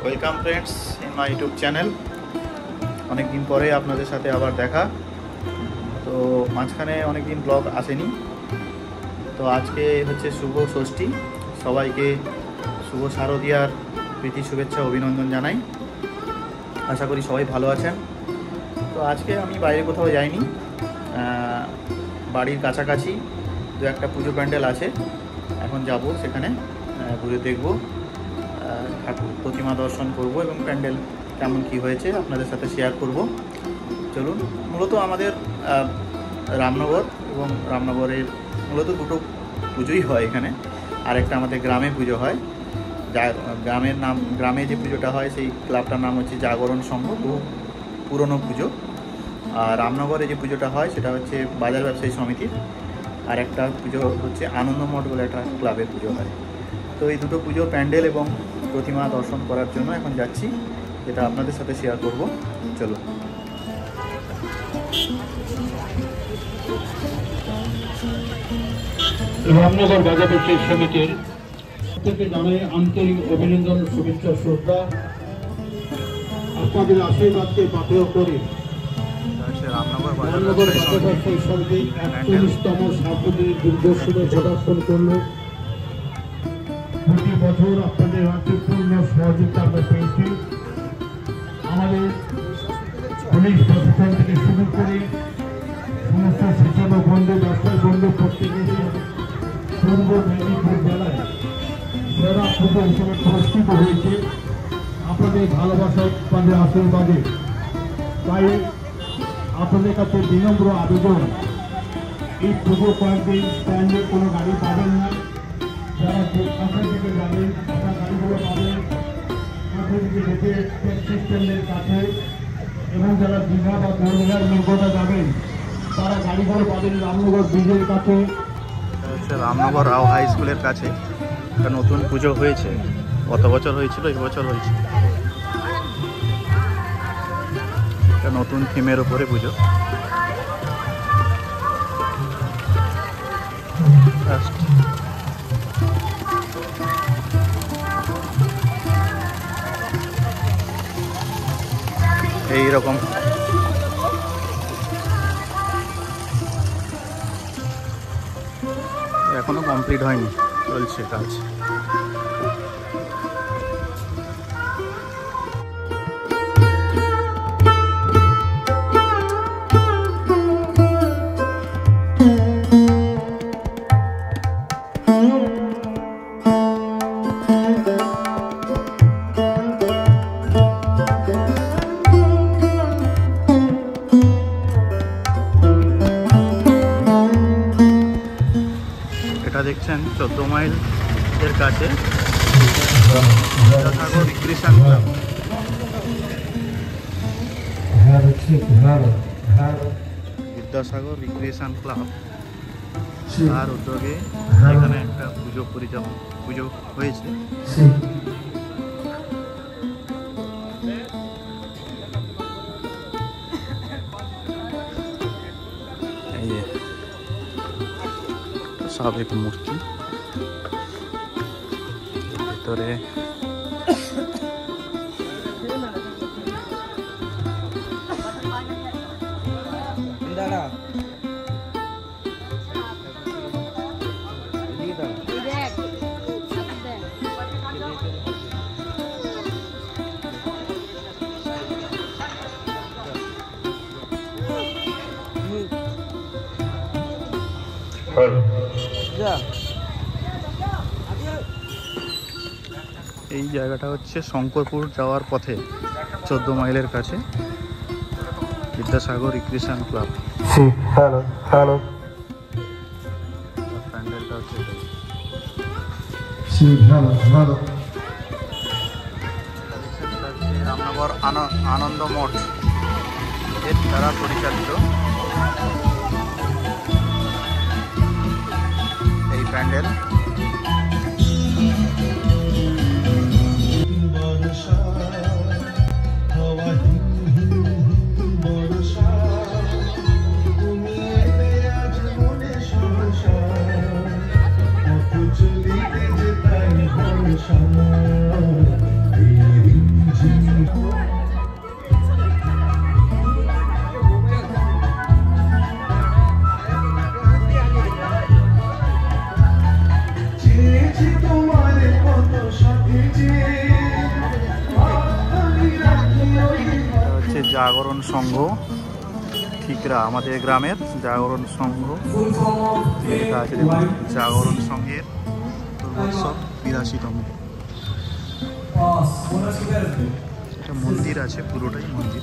Welcome friends in my YouTube channel. অনেক দিন পরে আপনাদের সাথে আবার দেখা। তো মাঝখানে অনেক দিন ব্লগ আসেনি, তো আজকে হচ্ছে শুভ ষষ্ঠী। সবাইকে শুভ শারদীয়ার প্রীতি শুভেচ্ছা অভিনন্দন জানাই। আশা করি সবাই ভালো আছেন। তো আজকে আমি বাইরে কোথাও যাইনি, বাড়ির কাছাকাছি দু একটা পুজো প্যান্ডেল আছে, এখন যাব সেখানে ঘুরে দেখব, ঠাকুর প্রতিমা দর্শন করব এবং প্যান্ডেল কেমন কী হয়েছে আপনাদের সাথে শেয়ার করব। চলুন। মূলত আমাদের রামনগর এবং রামনগরের মূলত দুটো পুজোই হয় এখানে। আরেকটা আমাদের গ্রামে পুজো হয়, গ্রামে যে পুজোটা হয় সেই ক্লাবটার নাম হচ্ছে জাগরণ সংঘ, বহু পুরনো পুজো। আর রামনগরে যে পুজোটা হয় সেটা হচ্ছে বাজার ব্যবসায়ী সমিতির। আর একটা পুজো হচ্ছে আনন্দমঠ বলে একটা ক্লাবের পুজো হয়। তো এই দুটো পুজো প্যান্ডেল এবং প্রতিমা দর্শন করার জন্য এখন যাচ্ছি, যেটা আপনাদের সাথে শেয়ার করব। চলো। রামনগর বাজার ব্যবসায়ী সমিতির প্রত্যেকে জানাই আন্তরিক অভিনন্দন, শুভেচ্ছা, শ্রদ্ধা। আপনাদের আশীর্বাদকে পাথেয় করে রামনগর বাজার ব্যবসায়ী সমিতি 41তম সার্বজনীন দুর্গোৎসবে পদার্পণ করল। প্রতি বছর আপনাদের পূর্ণ সহযোগিতা আমরা পেয়েছি। আমাদের পুলিশ প্রশাসন থেকে শুরু করে সমস্ত শিক্ষক বন্ধু, ব্যবসায়ী বন্ধু, প্রত্যেকে পূর্ব মেদিনীপুর জেলায় সেরা পুজো হিসেবে পুরস্কৃত হয়েছে আপনাদের ভালোবাসা, আপনাদের আশীর্বাদে। তাই আপনাদের কাছে বিনম্র আবেদন, এই পুজো কয়েকদিন স্ট্যান্ডে কোনো গাড়ি পাবেন না। যারা কাছে থেকে যাবেন তারা গাড়িগুলো পাবেন কাছে থেকে যেতে ট্যাক্সি স্ট্যান্ডের কাছে, এবং যারা দীঘা বা দরগার নিকটে যাবেন তারা গাড়িগুলো পাবেন রামনগর ব্রিজের কাছে। রামনগর রাও হাই স্কুলের কাছে একটা নতুন পুজো হয়েছে। গত বছর হয়েছিল, এই বছর হয়েছে একটা নতুন থিমের উপরে পুজো। এইরকম এখনো কমপ্লিট হয়নি, চলছে কাজ। এটা দেখছেন 14 মাইল এর কাছে Vidyasagar recreation club. Vidyasagar recreation club তার উদ্যোগে এখানে একটা পুজো হয়েছে। এই যে সাবেক মূর্তি, ভিতরে এই জায়গাটা হচ্ছে শঙ্করপুর যাওয়ার পথে 14 মাইলের কাছে বিদ্যাসাগর রিক্রিয়েশন ক্লাব। প্যান্ডেলটা হচ্ছে রামনগর আনন্দ মঠ এর দ্বারা পরিচালিত এই প্যান্ডেল। চলিতে যেতাই জাগরণ সংঘ ঠিকরা, আমাদের গ্রামের জাগরণ সংঘ লেখা আছে দেখুন, জাগরণ সংঘের উৎসব 82তম। এটা মন্দির আছে, পুরোটাই মন্দির।